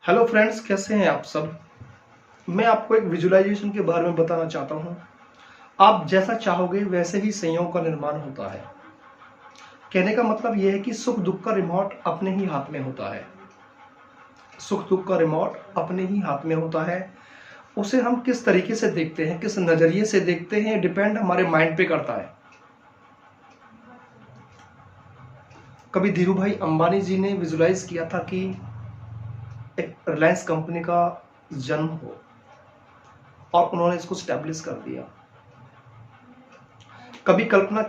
Hello friends, कैसे हैं आप सब। मैं आपको एक विजुअलाइजेशन के बारे में बताना चाहता हूं। आप जैसा चाहोगे वैसे ही संयोग का निर्माण होता है। कहने का मतलब यह है कि सुख दुख का रिमोट अपने ही हाथ में होता है। सुख दुख का रिमोट अपने ही हाथ में होता है। उसे हम किस तरीके से देखते हैं, किस नजरिए से देखते हैं, डिपेंड हमारे माइंड पे करता है। कभी धीरू भाई अंबानी जी ने विजुलाइज किया था कि एक रिलायंस कंपनी का जन्म हो, और उन्होंने इसको स्टैब्लिश कर दिया। कभी कल्पना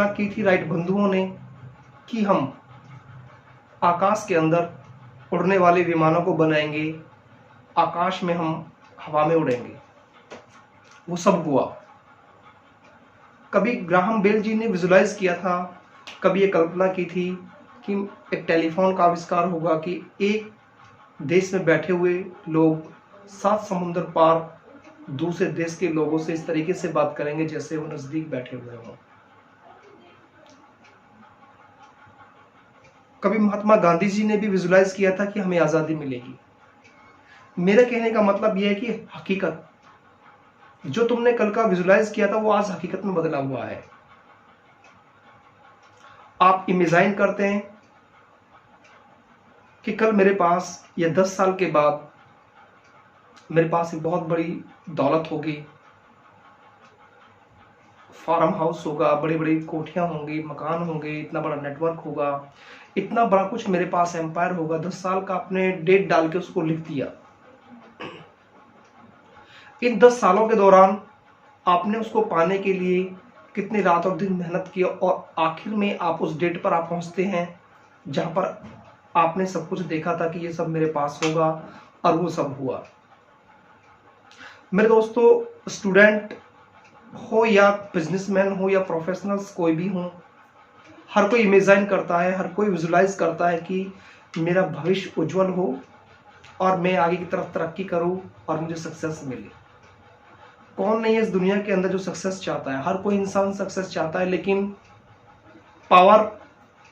की थी राइट बंधुओं ने कि हम आकाश के अंदर उड़ने वाले विमानों को बनाएंगे, आकाश में हम हवा में उड़ेंगे। वो सब हुआ। कभी ग्राहम बेल जी ने विजुलाइज किया था, कभी ये कल्पना की थी कि एक टेलीफोन का आविष्कार होगा कि एक देश में बैठे हुए लोग 7 समुंदर पार दूसरे देश के लोगों से इस तरीके से बात करेंगे जैसे वो नजदीक बैठे हुए हों। कभी महात्मा गांधी जी ने भी विजुलाइज किया था कि हमें आजादी मिलेगी। मेरे कहने का मतलब यह है कि हकीकत जो तुमने कल का विजुलाइज किया था वो आज हकीकत में बदला हुआ है। आप इमेजाइन करते हैं कि कल मेरे पास या 10 साल के बाद मेरे पास एक बहुत बड़ी दौलत होगी, फार्म हाउस होगा, बड़ी बड़ी कोठियां होंगी, मकान होंगे, इतना बड़ा नेटवर्क होगा, इतना बड़ा कुछ मेरे पास एम्पायर होगा। 10 साल का आपने डेट डाल के उसको लिख दिया। इन 10 सालों के दौरान आपने उसको पाने के लिए कितनी रात और दिन मेहनत की, और आखिर में आप उस डेट पर आप पहुंचते हैं जहां पर आपने सब कुछ देखा था कि ये सब मेरे पास होगा, और वो सब हुआ। मेरे दोस्तों, स्टूडेंट हो या बिजनेसमैन हो या प्रोफेशनल्स कोई भी हो, हर कोई इमेजिन करता है, हर कोई विजुलाइज करता है कि मेरा भविष्य उज्जवल हो और मैं आगे की तरफ तरक्की करूं और मुझे सक्सेस मिले। कौन नहीं है इस दुनिया के अंदर जो सक्सेस चाहता है। हर कोई इंसान सक्सेस चाहता है, लेकिन पावर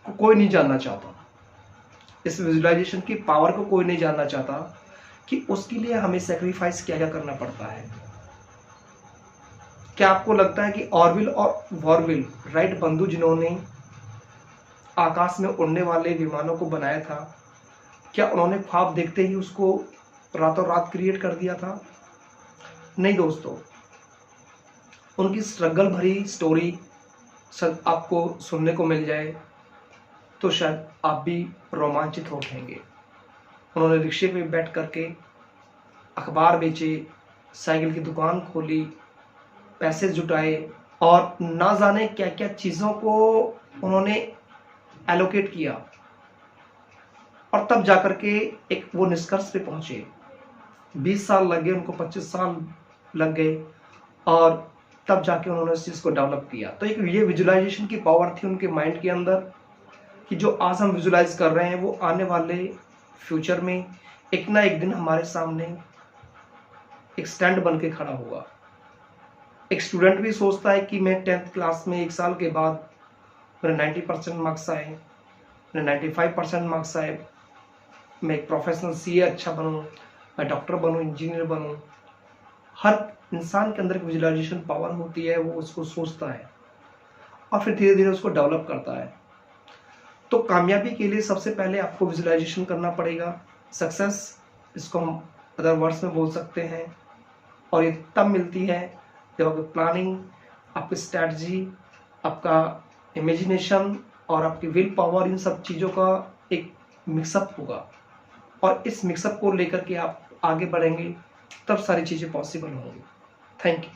को कोई नहीं जानना चाहता। इस विजुअलाइजेशन की पावर को कोई नहीं जानना चाहता कि उसके लिए हमें सेक्रीफाइस क्या क्या करना पड़ता है। क्या आपको लगता है कि ऑरविल और वॉरविल राइट बंधु जिन्होंने आकाश में उड़ने वाले विमानों को बनाया था, क्या उन्होंने ख्वाब देखते ही उसको रातों रात क्रिएट कर दिया था? नहीं दोस्तों, उनकी स्ट्रगल भरी स्टोरी आपको सुनने को मिल जाए तो शायद आप भी रोमांचित हो उठेंगे। उन्होंने रिक्शे पे बैठ करके अखबार बेचे, साइकिल की दुकान खोली, पैसे जुटाए, और ना जाने क्या क्या चीज़ों को उन्होंने एलोकेट किया, और तब जाकर के एक वो निष्कर्ष पे पहुंचे। 20 साल लग गए उनको, 25 साल लग गए, और तब जाके उन्होंने इस चीज़ को डेवलप किया। तो एक ये विजुअलाइजेशन की पावर थी उनके माइंड के अंदर कि जो आज हम विजुअलाइज कर रहे हैं वो आने वाले फ्यूचर में एक ना एक दिन हमारे सामने एक स्टैंड बन के खड़ा होगा। एक स्टूडेंट भी सोचता है कि मैं 10th क्लास में 1 साल के बाद मेरे 90% मार्क्स आए, मेरे 95% मार्क्स आए, मैं एक प्रोफेशनल सीए अच्छा बनूं, मैं डॉक्टर बनूं, इंजीनियर बनूं। हर इंसान के अंदर एक विजुअलाइजेशन पावर होती है, वो उसको सोचता है और फिर धीरे धीरे उसको डेवलप करता है। तो कामयाबी के लिए सबसे पहले आपको विजुअलाइजेशन करना पड़ेगा। सक्सेस, इसको हम अदर वर्ड्स में बोल सकते हैं, और ये तब मिलती है जब आपकी प्लानिंग, आपकी स्ट्रैटेजी, आपका इमेजिनेशन और आपकी विल पावर, इन सब चीज़ों का एक मिक्सअप होगा, और इस मिक्सअप को लेकर के आप आगे बढ़ेंगे, तब सारी चीज़ें पॉसिबल होंगी। Thank you.